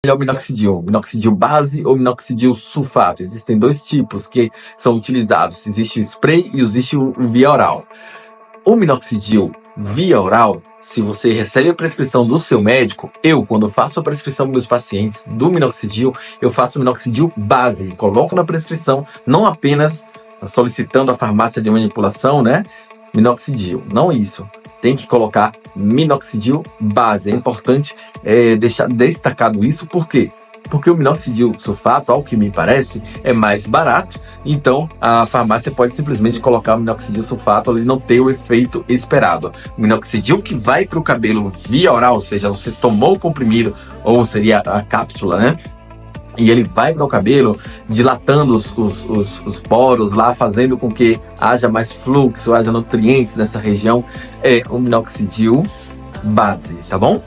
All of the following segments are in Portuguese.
É o minoxidil, minoxidil base ou minoxidil sulfato. Existem dois tipos que são utilizados. Existe o spray e existe o via oral. O minoxidil via oral, se você recebe a prescrição do seu médico, quando faço a prescrição para meus pacientes do minoxidil, eu faço o minoxidil base, coloco na prescrição, não apenas solicitando a farmácia de manipulação, né? Minoxidil, não isso. Tem que colocar minoxidil base. É importante deixar destacado isso, por quê? Porque o minoxidil sulfato, ao que me parece, é mais barato, então a farmácia pode simplesmente colocar o minoxidil sulfato ali e não ter o efeito esperado. O minoxidil que vai para o cabelo via oral, ou seja, você tomou o comprimido, ou seria a cápsula, né? E ele vai para o cabelo, dilatando os poros lá, fazendo com que haja mais fluxo, haja nutrientes nessa região, é o minoxidil base, tá bom?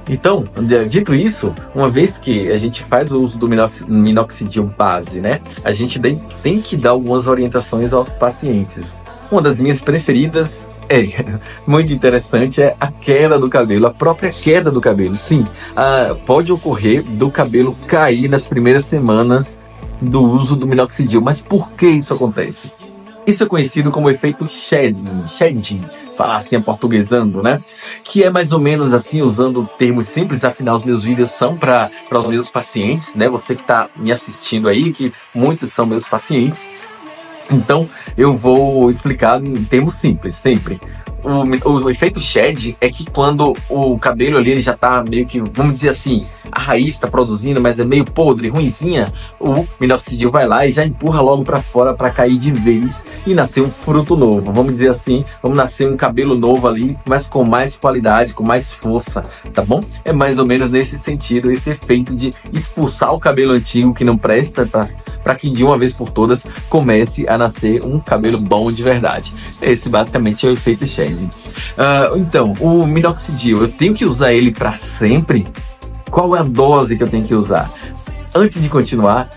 Então, dito isso, uma vez que a gente faz o uso do minoxidil base, né, a gente tem que dar algumas orientações aos pacientes. Uma das minhas preferidas muito interessante, é a queda do cabelo, a própria queda do cabelo. Sim, pode ocorrer do cabelo cair nas primeiras semanas do uso do minoxidil. Mas por que isso acontece? Isso é conhecido como efeito shedding, falar assim aportuguesando, né? Que é mais ou menos assim, usando termos simples, afinal os meus vídeos são para os meus pacientes, né? Você que está me assistindo aí, que muitos são meus pacientes. Então, eu vou explicar em termos simples, sempre. O efeito shed é que quando o cabelo ali ele já tá meio que, vamos dizer assim, a raiz está produzindo, mas é meio podre, ruinzinha, o minoxidil vai lá e já empurra logo para fora para cair de vez e nascer um fruto novo. Vamos dizer assim, vamos nascer um cabelo novo ali, mas com mais qualidade, com mais força, tá bom? É mais ou menos nesse sentido, esse efeito de expulsar o cabelo antigo que não presta para que de uma vez por todas comece a nascer um cabelo bom de verdade. Esse basicamente é o efeito shedding. Então, o minoxidil, eu tenho que usar ele para sempre? Qual é a dose que eu tenho que usar? Antes de continuar,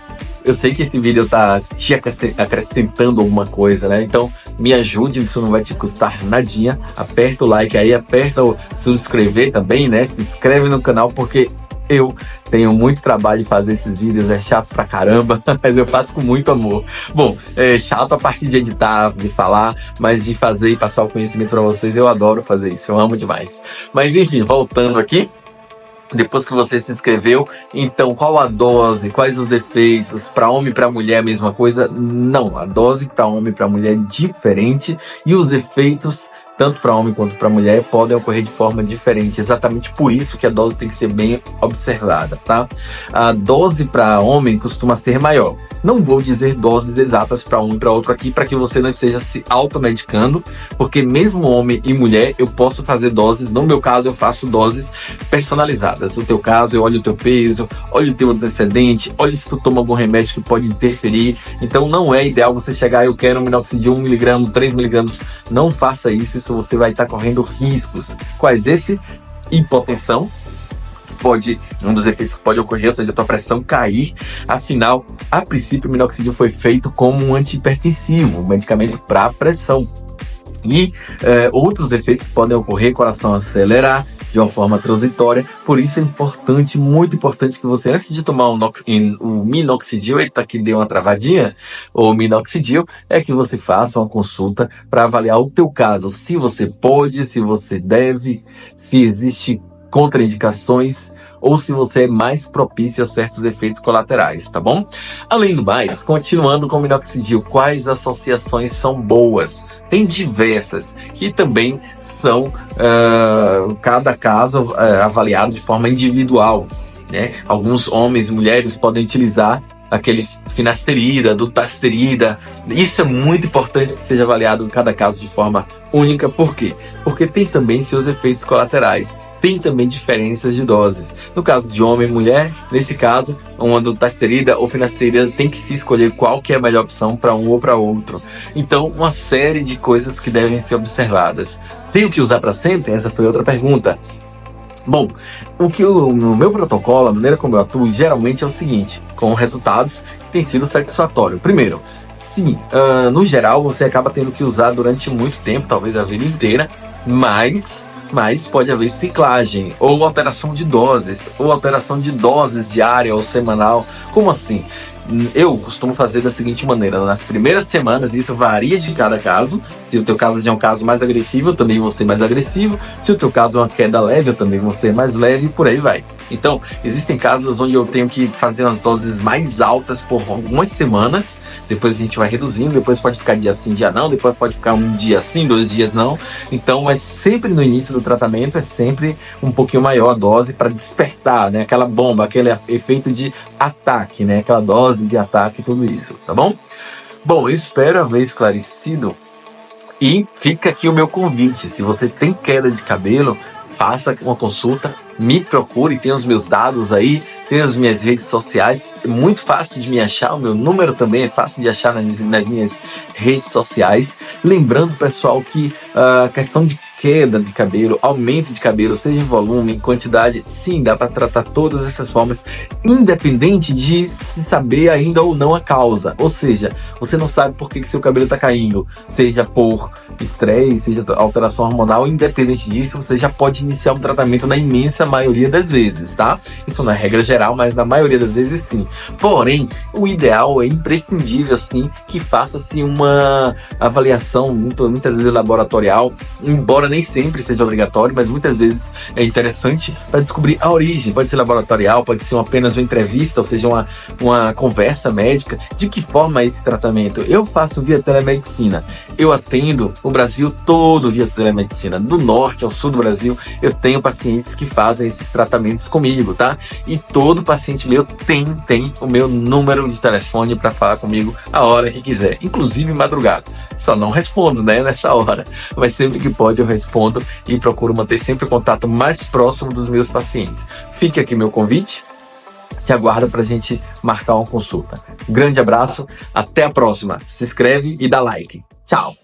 eu sei que esse vídeo tá te acrescentando alguma coisa, né? Então, me ajude, isso não vai te custar nadinha. Aperta o like aí, aperta o subscrever também, né? Se inscreve no canal, porque eu tenho muito trabalho de fazer esses vídeos, é chato pra caramba, mas eu faço com muito amor. Bom, é chato a parte de editar, de falar, mas de fazer e passar o conhecimento pra vocês, eu adoro fazer isso, eu amo demais. Mas enfim, voltando aqui, depois que você se inscreveu, então qual a dose, quais os efeitos? Para homem e para mulher é a mesma coisa? Não, a dose para homem e para mulher é diferente e os efeitos tanto para homem quanto para mulher podem ocorrer de forma diferente. Exatamente por isso que a dose tem que ser bem observada, tá? A dose para homem costuma ser maior. Não vou dizer doses exatas para um e para outro aqui, para que você não esteja se automedicando, porque mesmo homem e mulher eu posso fazer doses. No meu caso eu faço doses personalizadas. No teu caso eu olho o teu peso, olho o teu antecedente, olho se tu toma algum remédio que pode interferir. Então não é ideal você chegar, eu quero um minoxidil 1 mg, 3 mg. Não faça isso, você vai estar correndo riscos. Quais esse? Hipotensão. Um dos efeitos que pode ocorrer, ou seja, a tua pressão cair. Afinal, a princípio, o minoxidil foi feito como um antihipertensivo, um medicamento para pressão. E outros efeitos que podem ocorrer, coração acelerar de uma forma transitória. Por isso é importante, muito importante, que você, antes de tomar o minoxidil, eita, que deu uma travadinha, o minoxidil, é que você faça uma consulta para avaliar o teu caso, se você pode, se você deve, se existe contraindicações, ou se você é mais propício a certos efeitos colaterais, tá bom? Além do mais, continuando com o minoxidil, quais associações são boas? Tem diversas, que também são cada caso avaliado de forma individual, né? Alguns homens e mulheres podem utilizar aqueles finasterida, dutasterida. Isso é muito importante que seja avaliado em cada caso de forma única. Por quê? Porque tem também seus efeitos colaterais. Tem também diferenças de doses. No caso de homem e mulher, nesse caso, uma dutasterida ou finasterida tem que se escolher qual que é a melhor opção para um ou para outro. Então, uma série de coisas que devem ser observadas. Tenho que usar para sempre? Essa foi outra pergunta. Bom, no meu protocolo, a maneira como eu atuo, geralmente é o seguinte, com resultados que têm sido satisfatórios. Primeiro, sim, no geral, você acaba tendo que usar durante muito tempo, talvez a vida inteira, mas mas pode haver ciclagem, ou alteração de doses, diária ou semanal. Como assim? Eu costumo fazer da seguinte maneira: nas primeiras semanas, isso varia de cada caso. Se o teu caso já é um caso mais agressivo, eu também vou ser mais agressivo. Se o teu caso é uma queda leve, eu também vou ser mais leve, e por aí vai. Então, existem casos onde eu tenho que fazer umas doses mais altas por algumas semanas. Depois a gente vai reduzindo, depois pode ficar dia sim, dia não, depois pode ficar um dia sim, 2 dias não. Então, mas sempre no início do tratamento é sempre um pouquinho maior a dose para despertar, né? Aquela bomba, aquele efeito de ataque, né? Aquela dose de ataque e tudo isso, tá bom? Bom, eu espero haver esclarecido, e fica aqui o meu convite: se você tem queda de cabelo, faça uma consulta, me procure, tem os meus dados aí, tem as minhas redes sociais, é muito fácil de me achar, o meu número também é fácil de achar nas minhas redes sociais. Lembrando, pessoal, que a questão de queda de cabelo, aumento de cabelo, seja em volume, em quantidade, sim, dá para tratar todas essas formas, independente de se saber ainda ou não a causa. Ou seja, você não sabe por que seu cabelo está caindo, seja por estresse, seja alteração hormonal, independente disso, você já pode iniciar um tratamento na imensa maioria das vezes, tá? Isso não é regra geral, mas na maioria das vezes sim. Porém, o ideal é imprescindível, sim, que faça-se uma avaliação, muitas vezes laboratorial, embora nem sempre seja obrigatório, mas muitas vezes é interessante para descobrir a origem. Pode ser laboratorial, pode ser apenas uma entrevista, ou seja, uma conversa médica. De que forma é esse tratamento? Eu faço via telemedicina. Eu atendo o Brasil todo via telemedicina. Do norte ao sul do Brasil, eu tenho pacientes que fazem esses tratamentos comigo, tá? E todo paciente meu tem o meu número de telefone para falar comigo a hora que quiser, inclusive madrugada. Só não respondo, né, nessa hora, mas sempre que pode eu respondo e procuro manter sempre o contato mais próximo dos meus pacientes. Fique aqui meu convite, te aguardo para a gente marcar uma consulta. Grande abraço, até a próxima. Se inscreve e dá like. Tchau!